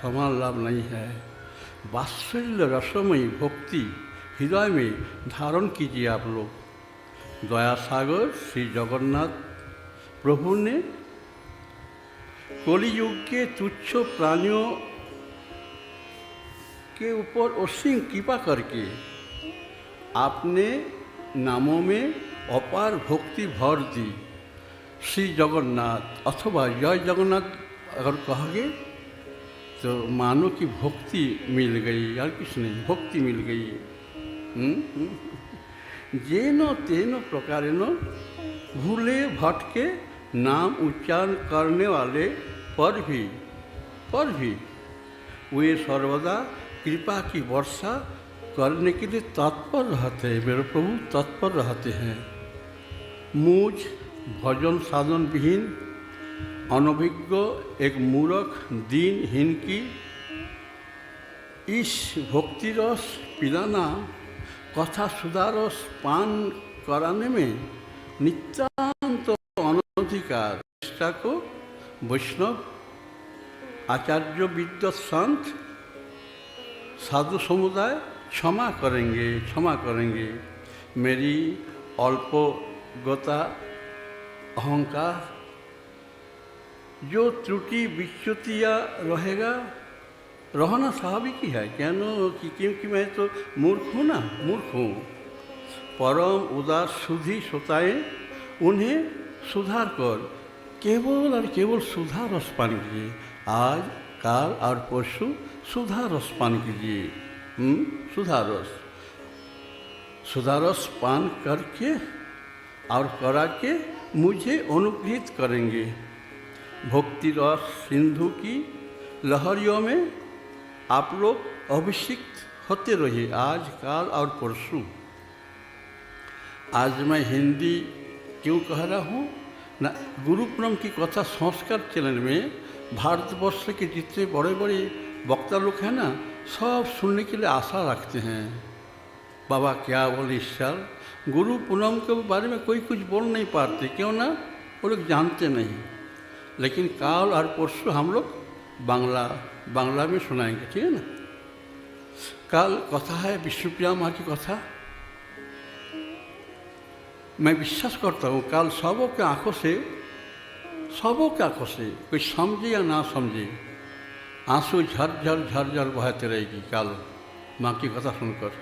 समान लाभ नहीं है। वात्सल्य रसमयी भक्ति हृदय में धारण कीजिए आप लोग। दया सागर श्री जगन्नाथ प्रभु ने कलियुग के तुच्छ प्राणियों के ऊपर असीम कृपा करके आपने नामों में अपार भक्ति भर दी। श्री जगन्नाथ अथवा जय जगन्नाथ अगर कहोगे तो मानो कि भक्ति मिल गई, और कुछ नहीं, भक्ति मिल गई। जेन तेन प्रकारेण भूले भटके नाम उच्चारण करने वाले पर भी वे सर्वदा कृपा की वर्षा करने के लिए तत्पर रहते हैं। मेरे प्रभु तत्पर रहते हैं। मुझ भजन साधन विहीन अनभिज्ञ एक मूर्ख दीनहीन की इस भक्ति रस पिलाना, कथा सुधारस पान कराने में नितांत अनधिकार। निष्ठा को वैष्णव आचार्य विद्वत संत साधु समुदाय क्षमा करेंगे। मेरी अल्पगता अहंकार जो त्रुटि विच्युतियाँ रहना स्वाभाविक ही है। क्योंकि मैं तो मूर्ख हूँ। परम उदार सुधी श्रोताएँ उन्हें सुधार कर केवल और केवल सुधा रस पान कीजिए। आज काल और परसों सुधा रस पान कीजिए। सुधा रस पान करके और करा के मुझे अनुग्रहित करेंगे। भक्ति रस सिंधु की लहरियों में आप लोग अभिषिक्त होते रहिए आज काल और परसों। आज मैं हिंदी क्यों कह रहा हूँ ना, गुरु पूनम की कथा संस्कार चैनल में भारतवर्ष के जितने बड़े बड़े वक्ता लोग हैं ना, सब सुनने के लिए आशा रखते हैं। बाबा क्या बोले इस साल गुरु पूनम के बारे में कोई कुछ बोल नहीं पाते, क्यों ना, वो लोग जानते नहीं। लेकिन काल और परसों हम लोग बांग्ला में सुनाएंगे, ठीक है ना। कल कथा है विष्णुप्रिया माँ की कथा। मैं विश्वास करता हूँ कल सबों के आंखों से कोई समझे या ना समझे आंसू झरझर बहते रहेगी कल माँ की कथा सुनकर।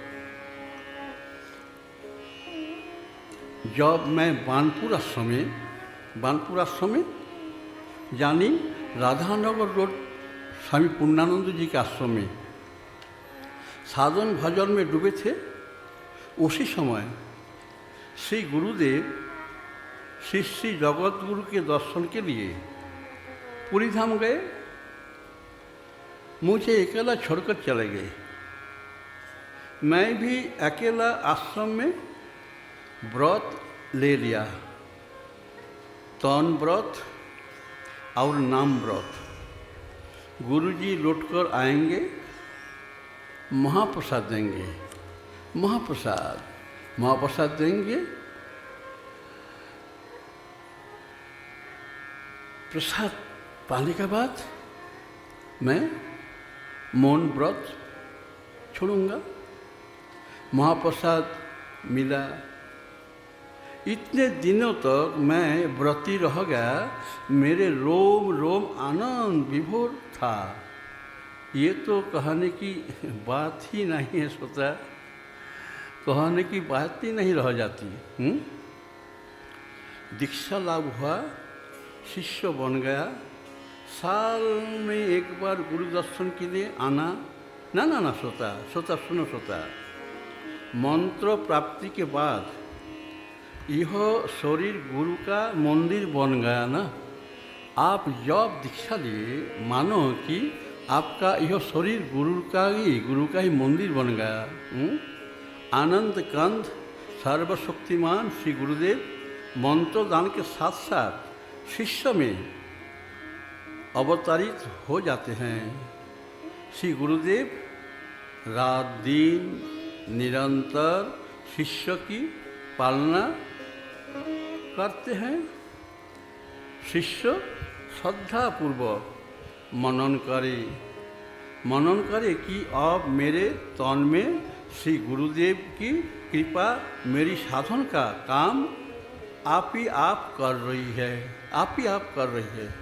जब मैं बानपुर आश्रम में यानी राधानगर रोड स्वामी पूर्णानंद जी के आश्रम में साधन भजन में डूबे थे, उसी समय श्री गुरुदेव श्री जगत गुरु के दर्शन के लिए पुरी धाम गए। मुझे अकेला छोड़कर चले गए। मैं भी अकेला आश्रम में व्रत ले लिया, तन व्रत और नाम व्रत। गुरुजी लौटकर आएंगे, महाप्रसाद देंगे, महाप्रसाद देंगे। प्रसाद पाने के बाद मैं मौन व्रत छोड़ूंगा। महाप्रसाद मिला, इतने दिनों तक मैं व्रती रह गया। मेरे रोम रोम आनंद विभोर था। ये तो कहने की बात ही नहीं है, सोचा कहने की बात ही नहीं रह जाती। दीक्षा लाभ हुआ, शिष्य बन गया। साल में एक बार गुरु दर्शन के लिए आना। ना सोता सुनो। मंत्र प्राप्ति के बाद यह शरीर गुरु का मंदिर बन गया ना। आप जब दीक्षा लिए मानो कि आपका यह शरीर गुरु का ही मंदिर बन गया। आनंद कंद सर्वशक्तिमान श्री गुरुदेव मंत्र दान के साथ साथ शिष्य में अवतरित हो जाते हैं। श्री गुरुदेव रात दिन निरंतर शिष्य की पालना करते हैं। शिष्य श्रद्धापूर्वक मनन करे, मनन करे कि अब मेरे तन में श्री गुरुदेव की कृपा मेरी साधन का काम आप ही आप कर रही है, आप ही आप कर रही है।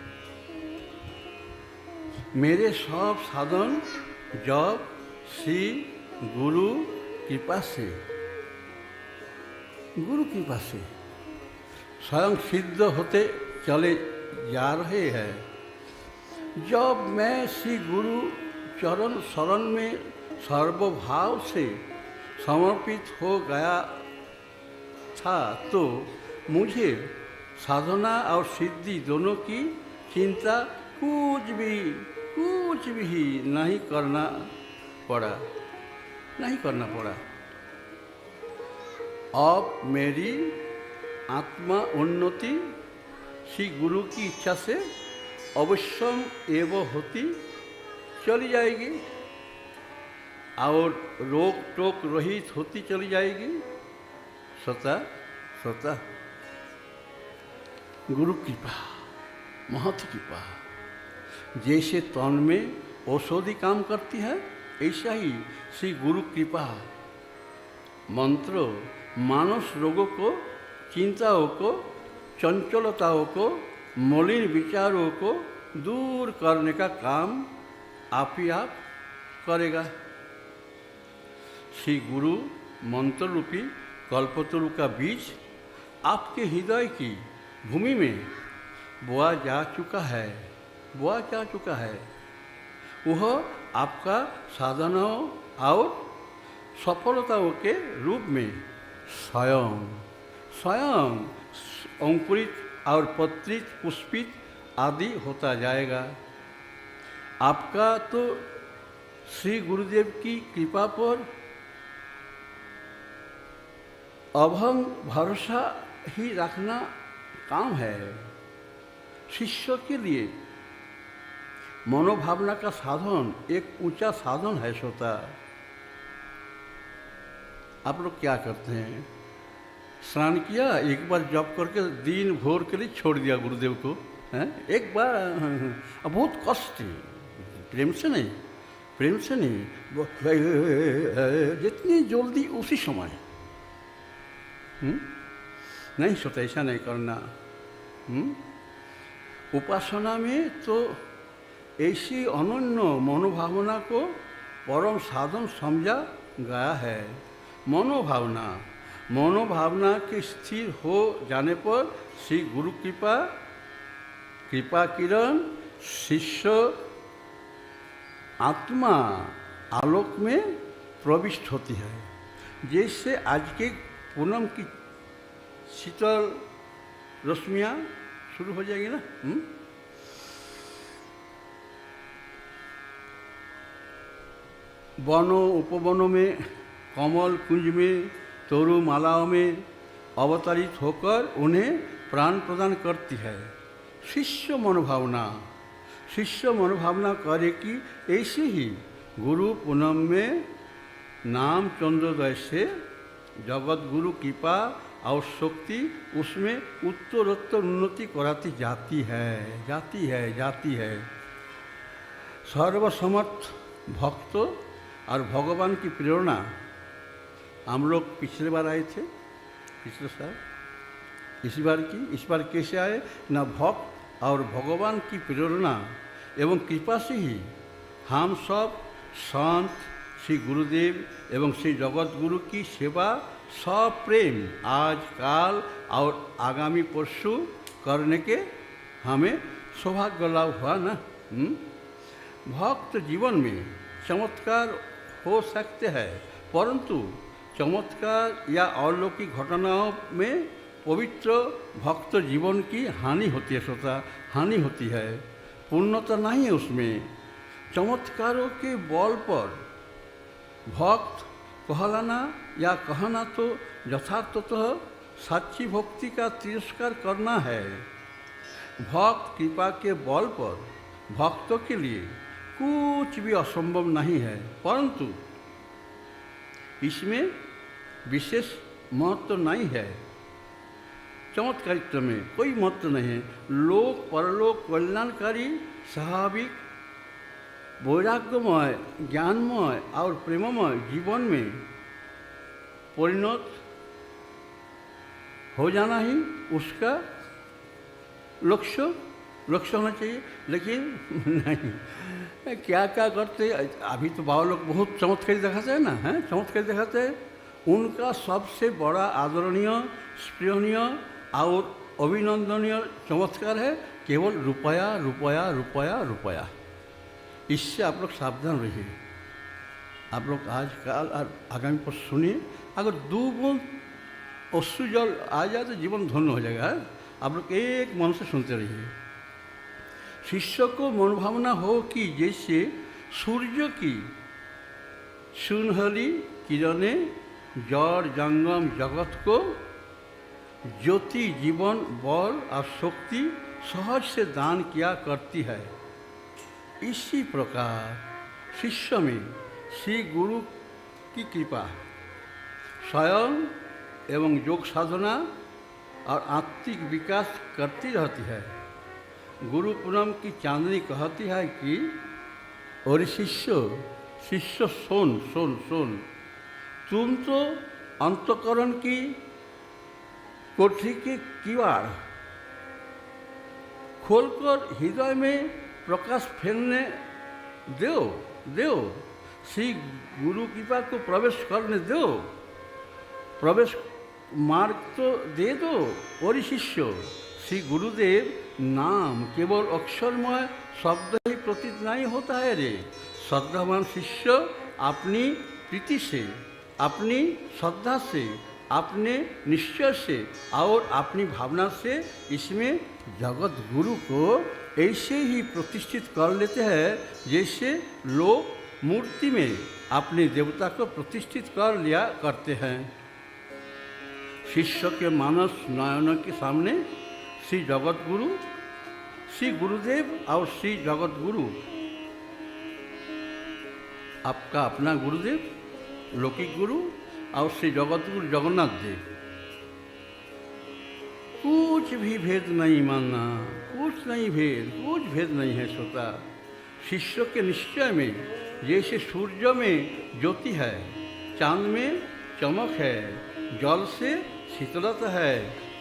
मेरे सब साधन जब श्री गुरु कृपा से, गुरु कृपा से स्वयं सिद्ध होते चले जा रहे हैं। जब मैं श्री गुरु चरण शरण में सर्वभाव से समर्पित हो गया था तो मुझे साधना और सिद्धि दोनों की चिंता कुछ भी नहीं करना पड़ा। अब मेरी आत्मा उन्नति श्री गुरु की इच्छा से अवश्यम एवं होती चली जाएगी और रोक टोक रहित होती चली जाएगी। स्वतः गुरु कृपा, महत कृपा जैसे तन में औषधि काम करती है, ऐसा ही श्री गुरु कृपा मंत्र मानस रोगों को, चिंताओं को, चंचलताओं को, मलिन विचारों को दूर करने का काम आप ही आप करेगा। श्री गुरु मंत्र रूपी कल्पतरु का बीज आपके हृदय की भूमि में बोआ जा चुका है। वह आपका साधनाओं और सफलताओं के रूप में स्वयं अंकुरित और पत्रित, पुष्पित आदि होता जाएगा। आपका तो श्री गुरुदेव की कृपा पर अभंग भरोसा ही रखना काम है। शिष्य के लिए मनोभावना का साधन एक ऊंचा साधन है। श्रोता, आप लोग क्या करते हैं? स्नान किया, एक बार जप करके दिन भर के लिए छोड़ दिया गुरुदेव को, हैं? एक बार बहुत कष्ट, प्रेम से नहीं, जितनी जल्दी उसी समय नहीं सोता, ऐसा नहीं करना। उपासना में तो ऐसी अनन्य मनोभावना को परम साधन समझा गया है। मनोभावना के स्थिर हो जाने पर श्री गुरु कृपा किरण शिष्य आत्मा आलोक में प्रविष्ट होती है। जैसे आज के पूनम की शीतल रश्मियाँ शुरू हो जाएगी ना, वनों उपवनों में, कमल कुंज में, तोरू मालाओं में अवतरित होकर उन्हें प्राण प्रदान करती है। शिष्य मनोभावना करे कि ऐसे ही गुरु पूनम में नाम चंद्रोदय से जगत गुरु कृपा और शक्ति उसमें उत्तरोत्तर उन्नति कराती जाती है। सर्वसमर्थ भक्त और भगवान की प्रेरणा, हम लोग पिछले बार आए थे, पिछले साल, इस बार कैसे आए? न भक्त और भगवान की प्रेरणा एवं कृपा से ही हम सब संत श्री गुरुदेव एवं श्री जगत गुरु की सेवा सब प्रेम आज काल और आगामी परसों करने के हमें सौभाग्य लाभ हुआ ना। भक्त जीवन में चमत्कार हो सकते हैं, परंतु चमत्कार या अलौकिक घटनाओं में पवित्र भक्त जीवन की हानि होती है। श्रोता, हानि होती है, पूर्णता नहीं है उसमें। चमत्कारों के बल पर भक्त कहलाना या कहना तो यथार्थतः सच्ची भक्ति का तिरस्कार करना है। भक्त कृपा के बल पर भक्तों के लिए कुछ भी असंभव नहीं है, परंतु इसमें विशेष महत्व नहीं है। चमत्कारित्व में कोई महत्व नहीं है। लोक परलोक कल्याणकारी स्वाभाविक वैराग्यमय, ज्ञानमय और प्रेममय जीवन में परिणत हो जाना ही उसका लक्ष्य होना चाहिए। लेकिन नहीं, क्या क्या करते। अभी तो बाबा लोग बहुत चमत्कारी दिखाते हैं ना, हैं चमत्कारी दिखाते हैं। उनका सबसे बड़ा आदरणीय, स्पृहणीय और अभिनंदनीय चमत्कार है केवल रुपया रुपया रुपया रुपया। इससे आप लोग सावधान रहिए। आप लोग आज कल और आगामी पर सुनिए, अगर 2 बूंद अश्रु जल आ जाए तो जीवन धन्य हो जाएगा। आप लोग एक मन से सुनते रहिए। शिष्य को मनोभावना हो कि जैसे सूर्य की सुनहली किरणें जड़ जंगम जगत को ज्योति, जीवन, बल और शक्ति सहज से दान किया करती है, इसी प्रकार शिष्य में श्री गुरु की कृपा स्वयं एवं योग साधना और आत्मिक विकास करती रहती है। गुरु पूनम की चांदनी कहती है कि और शिष्य सुन सुन सुन, तुम तो अंतकरण की कोठरी के किवाड़ खोलकर हृदय में प्रकाश फैलने दो, श्री गुरु कृपा को प्रवेश करने दो, प्रवेश मार्ग तो दे दो। और शिष्य, श्री गुरुदेव नाम केवल अक्षरमय शब्द ही प्रतीत नहीं होता है रे। श्रद्धावान शिष्य अपनी प्रीति से, अपनी श्रद्धा से, अपने निश्चय से और अपनी भावना से इसमें जगत गुरु को ऐसे ही प्रतिष्ठित कर लेते हैं जैसे लोग मूर्ति में अपने देवता को प्रतिष्ठित कर लिया करते हैं। शिष्य के मानस नयन के सामने श्री जगत गुरु, श्री गुरुदेव और श्री जगत गुरु, आपका अपना गुरुदेव, लौकिक गुरु और श्री जगत गुरु जगन्नाथ देव, कुछ भी भेद नहीं मानना, कुछ भेद नहीं है श्रोता। शिष्य के निश्चय में जैसे सूर्य में ज्योति है, चांद में चमक है, जल से शीतलता है,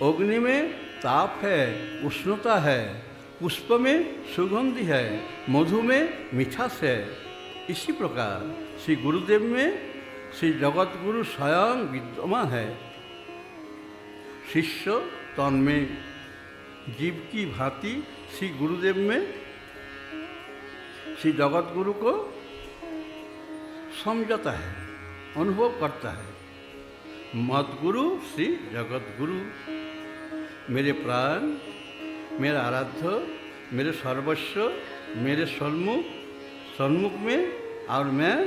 अग्नि में ताप है, उष्णता है, पुष्प में सुगंधि है, मधु में मिठास है, इसी प्रकार श्री गुरुदेव में श्री जगत गुरु स्वयं विद्यमान है। शिष्य तन में जीव की भांति श्री गुरुदेव में श्री जगत गुरु को समझता है, अनुभव करता है। मत गुरु श्री जगत गुरु, मेरे प्राण, मेरा आराध्य, मेरे सर्वस्व, मेरे सन्मुख में, और मैं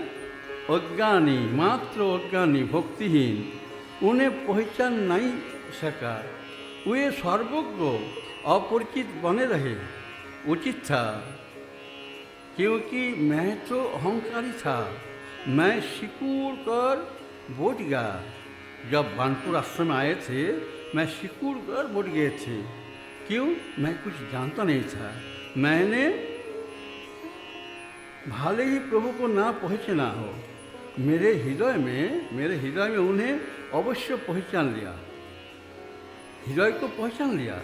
अज्ञानी, मात्र अज्ञानी, भक्तिहीन, उन्हें पहचान नहीं सका। वे सर्वज्ञ अपरिचित बने रहे, उचित था, क्योंकि मैं तो अहंकारी था। मैं सिकुड़ कर बैठ गया। जब बानपुर आश्रम आए थे, मैं सिकुड़ कर बैठ गए थे। क्यों? मैं कुछ जानता नहीं था। मैंने भले ही प्रभु को ना पहचाना हो, मेरे हृदय में उन्हें अवश्य पहचान लिया, हृदय को पहचान लिया।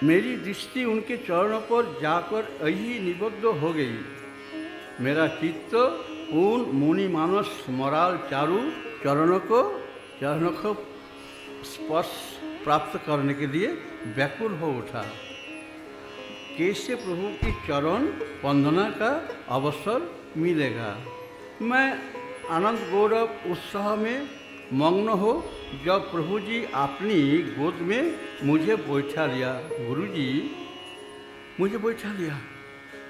मेरी दृष्टि उनके चरणों पर जाकर यही निबद्ध हो गई। मेरा चित्त उन मुनि मानस मराल चारु चरणों को स्पर्श प्राप्त करने के लिए व्याकुल हो उठा। कैसे प्रभु की चरण वंदना का अवसर मिलेगा? मैं आनंद गौरव उत्साह में मग्न हो जब प्रभु जी अपनी गोद में मुझे बैठा लिया। गुरुजी मुझे बैठा लिया।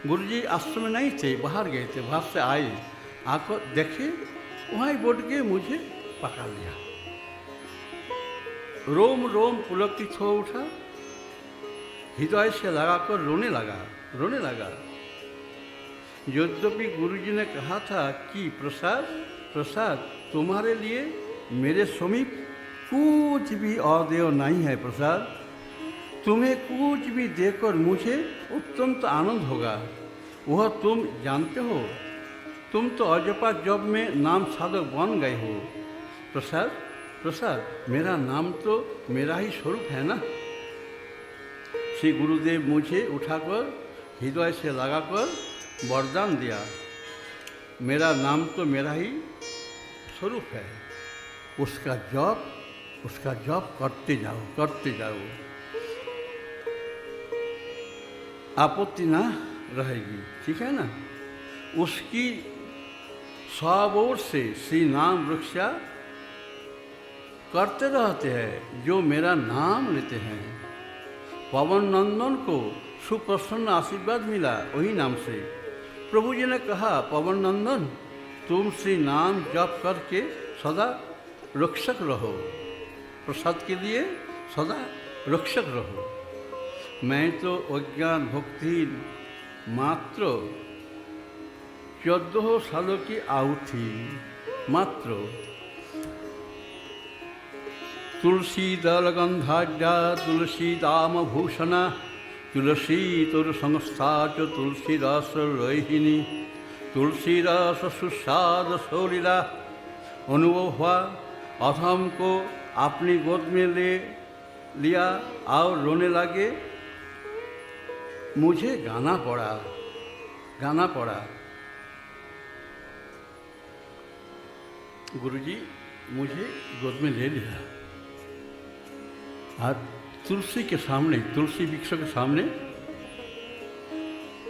गुरुजी आश्रम में नहीं थे, बाहर गए थे, बाहर से आए, आकर देखे वहाँ बैठ के मुझे पकड़ लिया। रोम रोम पुलकित हो उठा, हृदय से लगाकर रोने लगा। यद्यपि गुरुजी ने कहा था कि प्रसाद तुम्हारे लिए मेरे समीप कुछ भी अदेय नहीं है। प्रसाद, तुम्हें कुछ भी देकर मुझे अत्यंत आनंद होगा। वह तुम जानते हो? तुम तो अजपा जब में नाम साधक बन गए हो। प्रसाद प्रसाद, मेरा नाम तो मेरा ही स्वरूप है ना। श्री गुरुदेव मुझे उठाकर हृदय से लगाकर वरदान दिया, मेरा नाम तो मेरा ही स्वरूप है, उसका जप करते जाओ, आपत्ति ना रहेगी, ठीक है ना। उसकी सब ओर से श्री नाम रक्षा करते रहते हैं जो मेरा नाम लेते हैं। पवन नंदन को सुप्रसन्न आशीर्वाद मिला वही नाम से। प्रभु जी ने कहा, पवन नंदन तुम श्री नाम जप करके सदा रक्षक रहो, प्रसाद के लिए सदा रक्षक रहो। मैं तो अज्ञान भक्ति मात्र 14 सालों की आयु थी मात्र। तुलसी दल गंधाढ्या तुलसी दाम भूषणा तुलसी तुर संस्था च तुलसी रस रोहिणी तुलसी रस सुस्वाद सौरीरा। अनुभव हुआ, अथम को अपनी गोद में ले लिया और रोने लगे। मुझे गाना पड़ा। गुरुजी मुझे गोद में ले लिया और तुलसी के सामने, तुलसी वृक्ष के सामने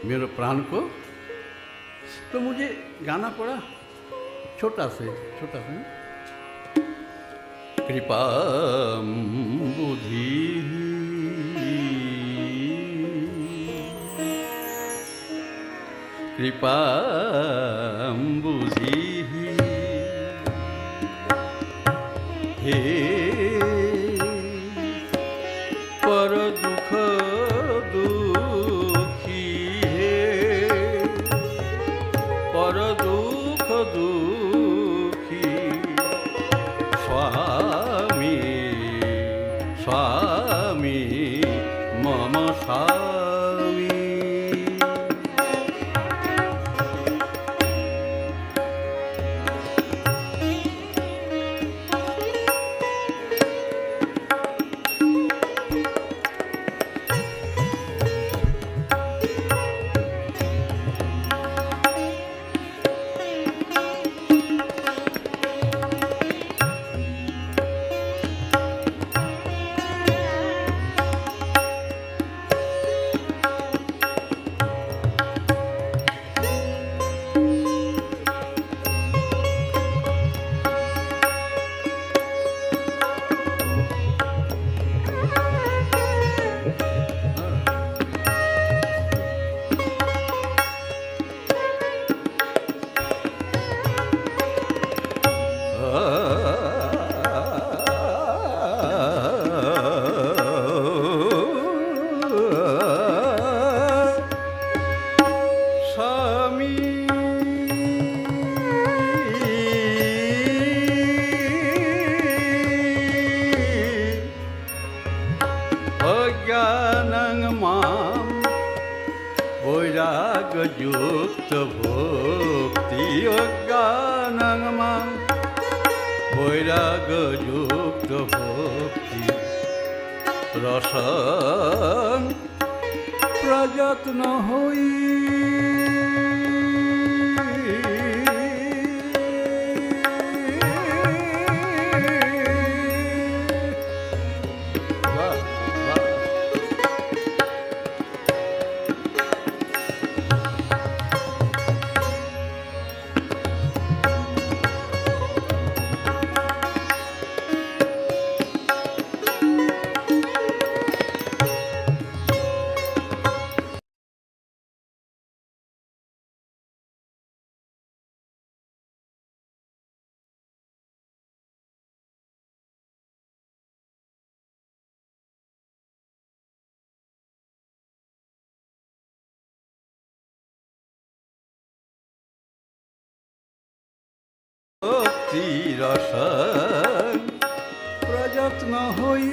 मेरे प्राण को, तो मुझे गाना पड़ा छोटा से कृपा बुद्धि हे पर दुख दुखी है, पर दुख दुखी स्वामी स्वामी मम स्वामी। युक्त भक्ति अज्ञानं मां वैराग्ययुक्त भक्ति रसं प्रयत्न होई भक्ति रसन प्रयत्न होई